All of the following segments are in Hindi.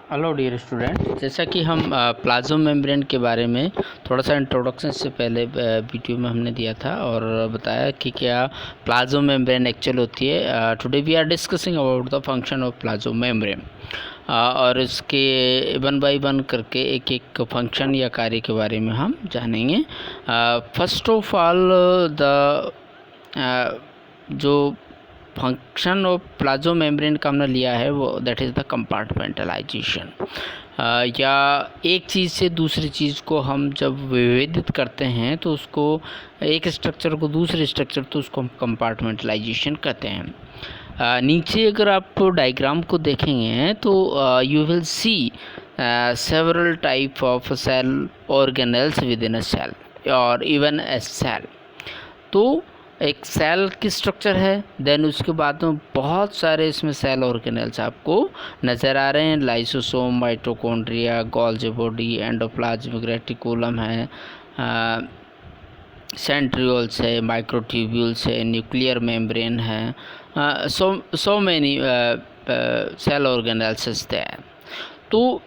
हेलो डियर स्टूडेंट, जैसा कि हम प्लाज्मा मेम्ब्रेन के बारे में थोड़ा सा इंट्रोडक्शन से पहले वीडियो में हमने दिया था और बताया कि क्या प्लाज्मा मेम्ब्रेन एक्चुअल होती है। Today we are discussing about the function of plasma membrane और इसके वन बाय वन करके एक एक फंक्शन या कार्य के बारे में हम जानेंगे। फर्स्ट ऑफ ऑल द जो फंक्शन ऑफ प्लाज्मा मेम्ब्रेन का हमने लिया है वो दैट इज़ द कंपार्टमेंटलाइजेशन, या एक चीज़ से दूसरी चीज़ को हम जब विभेदित करते हैं तो उसको एक स्ट्रक्चर को दूसरे स्ट्रक्चर तो उसको हम कंपार्टमेंटलाइजेशन कहते हैं। नीचे अगर आप डायग्राम को देखेंगे तो you will see several type of cell organelles within a cell और इवन ए सेल। तो एक सेल की स्ट्रक्चर है, देन उसके बाद में बहुत सारे इसमें सेल ऑर्गेनेल्स आपको नज़र आ रहे हैं। Lysosome, mitochondria, Golgi body, endoplasmic reticulum है, सेंट्रियोल्स है, माइक्रोट्यूब्यूल्स है, न्यूक्लियर मेम्ब्रेन है, so many cell organelles there. तो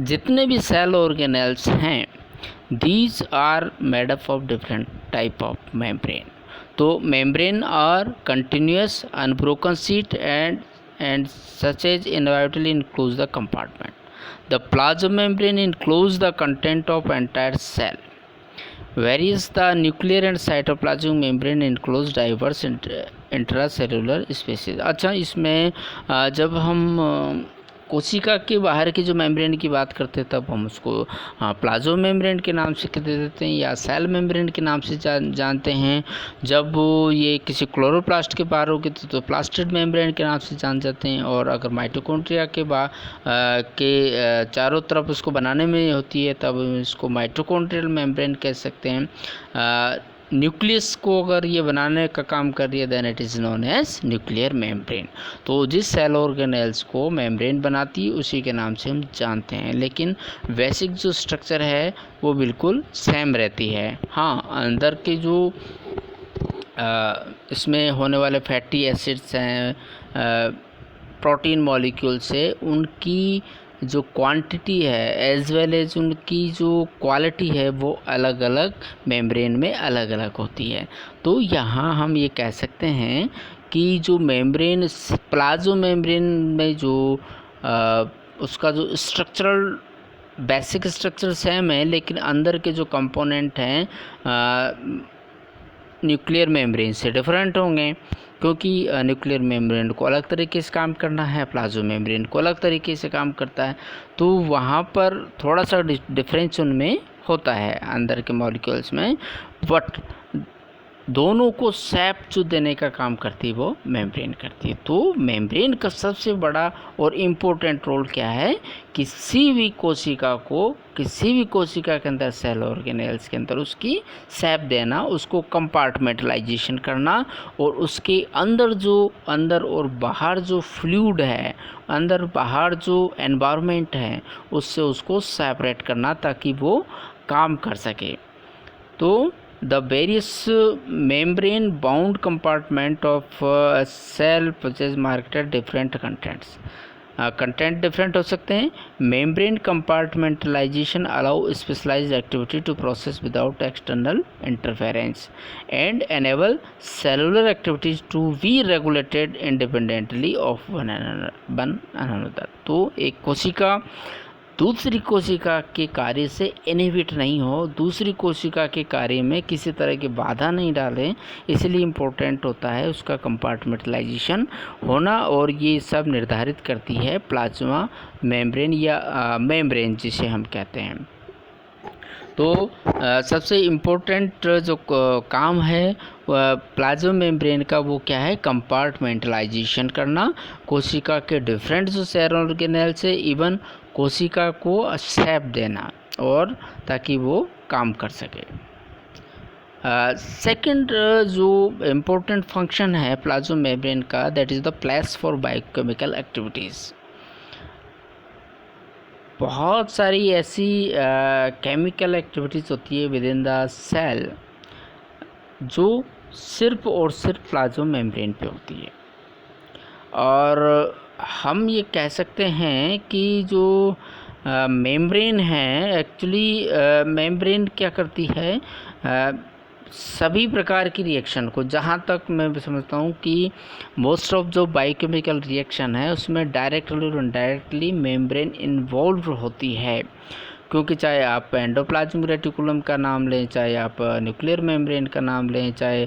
जितने भी सेल ऑर्गेनेल्स हैं these are made up of different type of membrane. तो membrane are continuous unbroken sheet and such as inevitably enclose the compartment. The plasma membrane enclose the content of entire cell, whereas the nuclear and cytoplasmic membrane enclose diverse intracellular species। अच्छा, इसमें जब हम कोशिका के बाहर की जो मेम्ब्रेन की बात करते हैं तब हम उसको प्लाज्मा मेम्ब्रेन के नाम से कहते देते हैं या सेल मेम्ब्रेन के नाम से जानते हैं। जब ये किसी क्लोरोप्लास्ट के बाहर होगी तो प्लास्टिड मेम्ब्रेन के नाम से जान जाते हैं, और अगर माइटोकॉन्ड्रिया के चारों तरफ उसको बनाने में होती है तब इसको माइटोकॉन्ड्रियल मेम्ब्रेन कह सकते हैं। न्यूक्लियस को अगर ये बनाने का काम कर रही है then it is known as nuclear membrane. तो जिस सेल ऑर्गेनेल्स को मेम्ब्रेन बनाती है उसी के नाम से हम जानते हैं, लेकिन बेसिक जो स्ट्रक्चर है वो बिल्कुल सेम रहती है। हाँ, अंदर के जो इसमें होने वाले फैटी एसिड्स हैं, प्रोटीन मॉलिक्यूल्स है, उनकी जो क्वांटिटी है एज वेल एज उनकी जो क्वालिटी है वो अलग अलग मेम्ब्रेन में अलग अलग होती है। तो यहाँ हम ये कह सकते हैं कि जो मेम्ब्रेन प्लाज्मा मेम्ब्रेन में जो उसका जो स्ट्रक्चरल बेसिक स्ट्रक्चर सेम है, लेकिन अंदर के जो कंपोनेंट हैं न्यूक्लियर मेम्ब्रेन से डिफरेंट होंगे, क्योंकि न्यूक्लियर मेम्ब्रेन को अलग तरीके से काम करना है, प्लाज्मा मेम्ब्रेन को अलग तरीके से काम करता है। तो वहाँ पर थोड़ा सा डिफरेंस उनमें होता है अंदर के मॉलिक्यूल्स में, बट दोनों को सैप जो देने का काम करती है वो मेम्ब्रेन करती है। तो मेम्ब्रेन का सबसे बड़ा और इम्पोर्टेंट रोल क्या है, किसी भी कोशिका के अंदर सेल ऑर्गेनेल्स के अंदर उसकी सैप देना, उसको कंपार्टमेंटलाइजेशन करना, और उसके अंदर और बाहर जो फ्लूइड है, अंदर बाहर जो एनवायरनमेंट है उससे उसको सेपरेट करना ताकि वो काम कर सके। तो the various membrane bound compartment of a cell possess marketed different contents। Content different हो सकते हैं। Membrane compartmentalization allow specialized activity to process without external interference and enable cellular activities to be regulated independently of one another. तो एक कोशिका दूसरी कोशिका के कार्य से इनहिबिट नहीं हो, दूसरी कोशिका के कार्य में किसी तरह की बाधा नहीं डालें, इसलिए इम्पोर्टेंट होता है उसका कंपार्टमेंटलाइजेशन होना, और ये सब निर्धारित करती है प्लाज्मा मेम्ब्रेन या मेम्ब्रेन जिसे हम कहते हैं। तो सबसे इम्पोर्टेंट जो काम है प्लाज्मा मेम्ब्रेन का वो क्या है, कंपार्टमेंटलाइजेशन करना, कोशिका के डिफरेंट जो सेल ऑर्गेनेल्स है इवन कोशिका को शेप देना, और ताकि वो काम कर सके। सेकंड जो इम्पोर्टेंट फंक्शन है प्लाज्मा मेम्ब्रेन का that is the place for biochemical activities. बहुत सारी ऐसी केमिकल एक्टिविटीज़ होती है विद इन द सेल जो सिर्फ और सिर्फ प्लाज्मा मेम्ब्रेन पे होती है, और हम ये कह सकते हैं कि जो मेम्ब्रेन है, एक्चुअली मेम्ब्रेन क्या करती है, सभी प्रकार की रिएक्शन को, जहाँ तक मैं समझता हूँ कि मोस्ट ऑफ जो बायोकेमिकल रिएक्शन है उसमें डायरेक्टली और इनडायरेक्टली मेम्ब्रेन इन्वॉल्व होती है। क्योंकि चाहे आप एंडोप्लाज्मिक रेटिकुलम का नाम लें, चाहे आप न्यूक्लियर मेम्ब्रेन का नाम लें, चाहे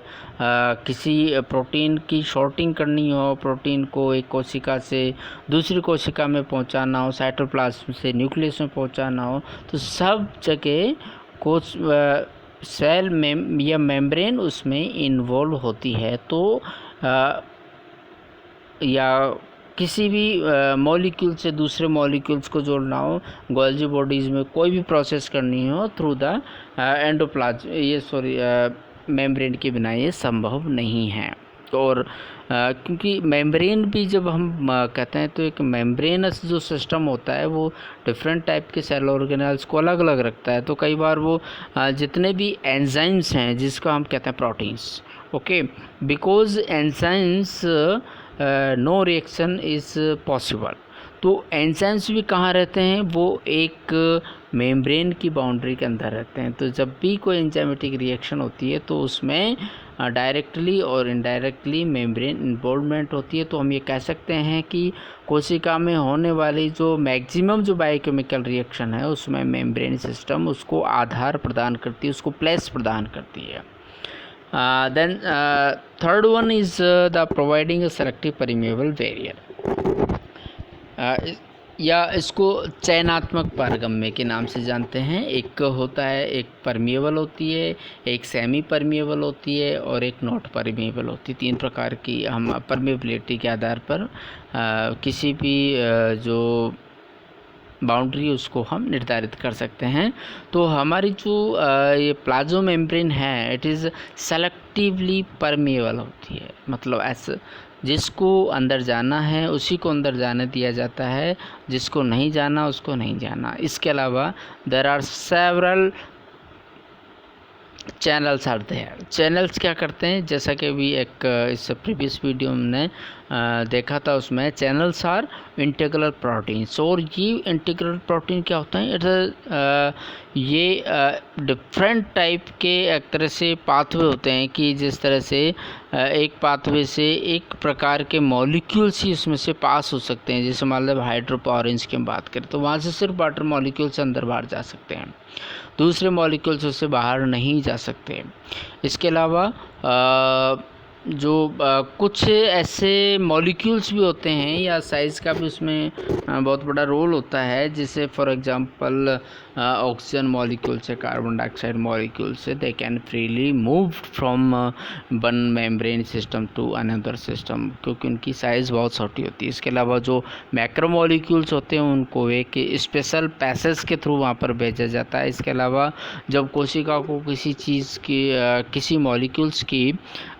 किसी प्रोटीन की शॉर्टिंग करनी हो, प्रोटीन को एक कोशिका से दूसरी कोशिका में पहुंचाना हो, साइटोप्लाज्म से न्यूक्लियस में पहुंचाना हो, तो सब जगह कोश सेल में या मेम्ब्रेन उसमें इन्वॉल्व होती है। तो या किसी भी मॉलिक्यूल से दूसरे मॉलिक्यूल्स को जोड़ना हो, गोल्जी बॉडीज़ में कोई भी प्रोसेस करनी हो थ्रू द मेम्ब्रेन के बिना ये संभव नहीं है। और क्योंकि मेम्ब्रेन भी जब हम कहते हैं तो एक मेम्ब्रेनस जो सिस्टम होता है वो डिफरेंट टाइप के सेल ऑर्गेनेल्स को अलग अलग रखता है। तो कई बार वो जितने भी एंजाइम्स हैं जिसको हम कहते हैं proteins, okay, because enzymes no reaction is possible. तो एंजाइम्स भी कहाँ रहते हैं, वो एक मेम्ब्रेन की बाउंड्री के अंदर रहते हैं। तो जब भी कोई एंजाइमेटिक रिएक्शन होती है तो उसमें डायरेक्टली और इनडायरेक्टली मेम्ब्रेन इन्वॉल्वमेंट होती है। तो हम ये कह सकते हैं कि कोशिका में होने वाली जो मैक्सिमम जो बायोकेमिकल रिएक्शन है उसमें मेम्ब्रेन सिस्टम उसको आधार प्रदान करती है, उसको प्लेस प्रदान करती है। Then third one is the providing a selective permeable barrier, या इसको चयनात्मक पारगम्य के नाम से जानते हैं। एक होता है, एक परमिएबल होती है, एक सेमी परमिएबल होती है और एक नॉट परमिएबल होती है। 3 प्रकार की हम परमिएबिलिटी के आधार पर किसी भी जो बाउंड्री उसको हम निर्धारित कर सकते हैं। तो हमारी जो ये प्लाज्मा मेम्ब्रेन है इट इज़ सेलेक्टिवली परमिएबल होती है, मतलब ऐसा जिसको अंदर जाना है उसी को अंदर जाने दिया जाता है, जिसको नहीं जाना उसको नहीं जाना। इसके अलावा there are several channels are there. Channels क्या करते हैं, जैसा कि भी एक इस प्रीवियस वीडियो में देखा था, उसमें चैनल्स आर इंटीग्रल प्रोटीन्स। और ये इंटीग्रल प्रोटीन क्या होता है, ये डिफरेंट टाइप के एक तरह से पाथवे होते हैं कि जिस तरह से एक पाथवे से एक प्रकार के मॉलिक्यूल्स ही उसमें से पास हो सकते हैं। जैसे मान लो हाइड्रोपोरेंस की हम बात करें तो वहाँ से सिर्फ वाटर मॉलिक्यूल्स अंदर बाहर जा सकते हैं, दूसरे मॉलिक्यूल्स उससे बाहर नहीं जा सकते। इसके अलावा जो कुछ ऐसे मॉलिक्यूल्स भी होते हैं या साइज़ का भी उसमें बहुत बड़ा रोल होता है, जैसे फॉर एग्जांपल ऑक्सीजन मॉलिक्यूल से कार्बन डाइऑक्साइड मॉलिक्यूल से they can freely move from one membrane system to another system, क्योंकि उनकी साइज़ बहुत छोटी होती है। इसके अलावा जो मैक्रो मॉलिक्यूल्स होते हैं उनको एक स्पेशल पैसेज के थ्रू वहाँ पर भेजा जाता है। इसके अलावा जब कोशिका को किसी चीज़ की किसी मॉलिक्यूल्स की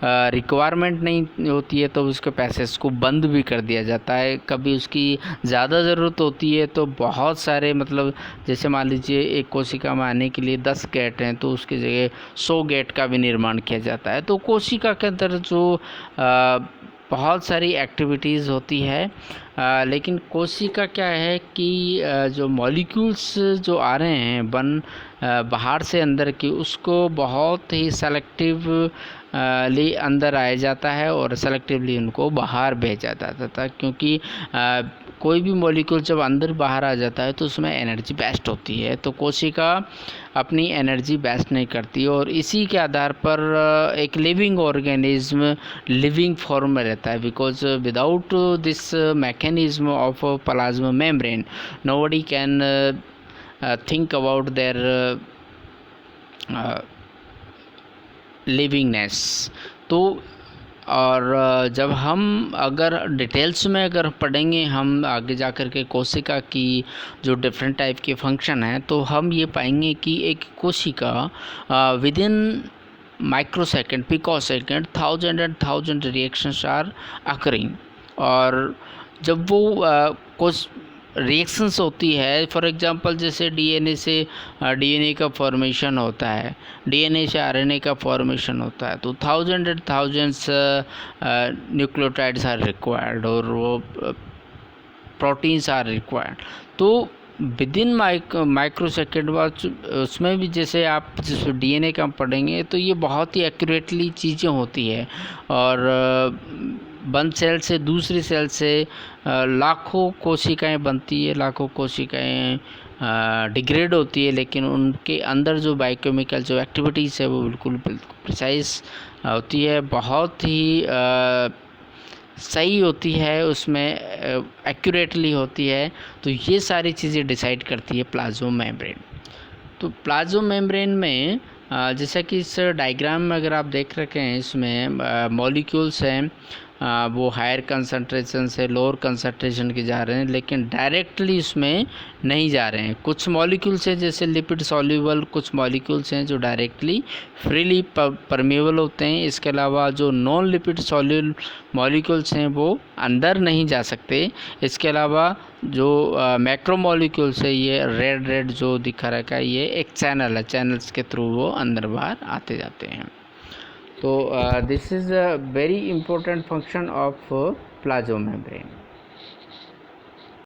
रिक्वायरमेंट नहीं होती है तो उसके पैसेज को बंद भी कर दिया जाता है। कभी उसकी ज़्यादा ज़रूरत होती है तो बहुत सारे, मतलब जैसे मान लीजिए एक कोशिका में आने के लिए 10 गेट हैं तो उसकी जगह 100 गेट का भी निर्माण किया जाता है। तो कोशिका के अंदर जो बहुत सारी एक्टिविटीज़ होती है, लेकिन कोशिका क्या है कि जो मॉलिक्यूल्स जो आ रहे हैं बाहर से अंदर की, उसको बहुत ही सेलेक्टिव ली अंदर आया जाता है और सेलेक्टिवली उनको बाहर भेजा जाता था। क्योंकि कोई भी मॉलिक्यूल जब अंदर बाहर आ जाता है तो उसमें एनर्जी बेस्ट होती है, तो कोशिका अपनी एनर्जी बेस्ट नहीं करती और इसी के आधार पर एक लिविंग ऑर्गेनिज्म लिविंग फॉर्म में रहता है। Because without this mechanism of plasma membrane nobody can think about their livingness. तो और जब हम अगर डिटेल्स में अगर पढ़ेंगे हम आगे जा कर के कोशिका की जो डिफरेंट टाइप के फंक्शन हैं, तो हम ये पाएंगे कि एक कोशिका within microsecond picosecond 1000 and 1000 reactions are occurring. और जब वो कुछ रिएक्शंस होती है, फॉर एग्जांपल जैसे डीएनए से डीएनए का फॉर्मेशन होता है, डीएनए से आरएनए का फॉर्मेशन होता है, तो 1000 and 1000 न्यूक्लियोटाइड्स आर रिक्वायर्ड। और वो प्रोटीन्स आर रिक्वायर्ड। तो विद इन माइक्रो सेकेंड उसमें भी जैसे आप जिस DNA का पढ़ेंगे तो ये बहुत ही एक्यूरेटली चीज़ें होती है, और वन सेल से दूसरी सेल से लाखों कोशिकाएं बनती है, लाखों कोशिकाएं डिग्रेड होती है, लेकिन उनके अंदर जो बायोकेमिकल जो एक्टिविटीज़ है वो बिल्कुल प्रिसाइज होती है, बहुत ही सही होती है, उसमें एक्यूरेटली होती है। तो ये सारी चीज़ें डिसाइड करती है प्लाज्मा मेम्ब्रेन। तो प्लाज्मा मेम्ब्रेन में जैसा कि इस डायग्राम में अगर आप देख रखे हैं, इसमें मॉलिक्यूल्स हैं, वो हायर कंसंट्रेशन से लोअर कंसंट्रेशन के जा रहे हैं, लेकिन डायरेक्टली उसमें नहीं जा रहे हैं। कुछ मॉलिक्यूल्स हैं जैसे लिपिड सॉल्यूबल, कुछ मॉलिक्यूल्स हैं जो डायरेक्टली फ्रीली परमेबल होते हैं। इसके अलावा जो नॉन लिपिड सॉल्यूबल मॉलिक्यूल्स हैं वो अंदर नहीं जा सकते। इसके अलावा जो मैक्रो मॉलिक्यूल्स है, ये रेड जो दिखा रखा है, ये एक चैनल है, चैनल्स के थ्रू वो अंदर बाहर आते जाते हैं। तो this is a very important function of plasma membrane.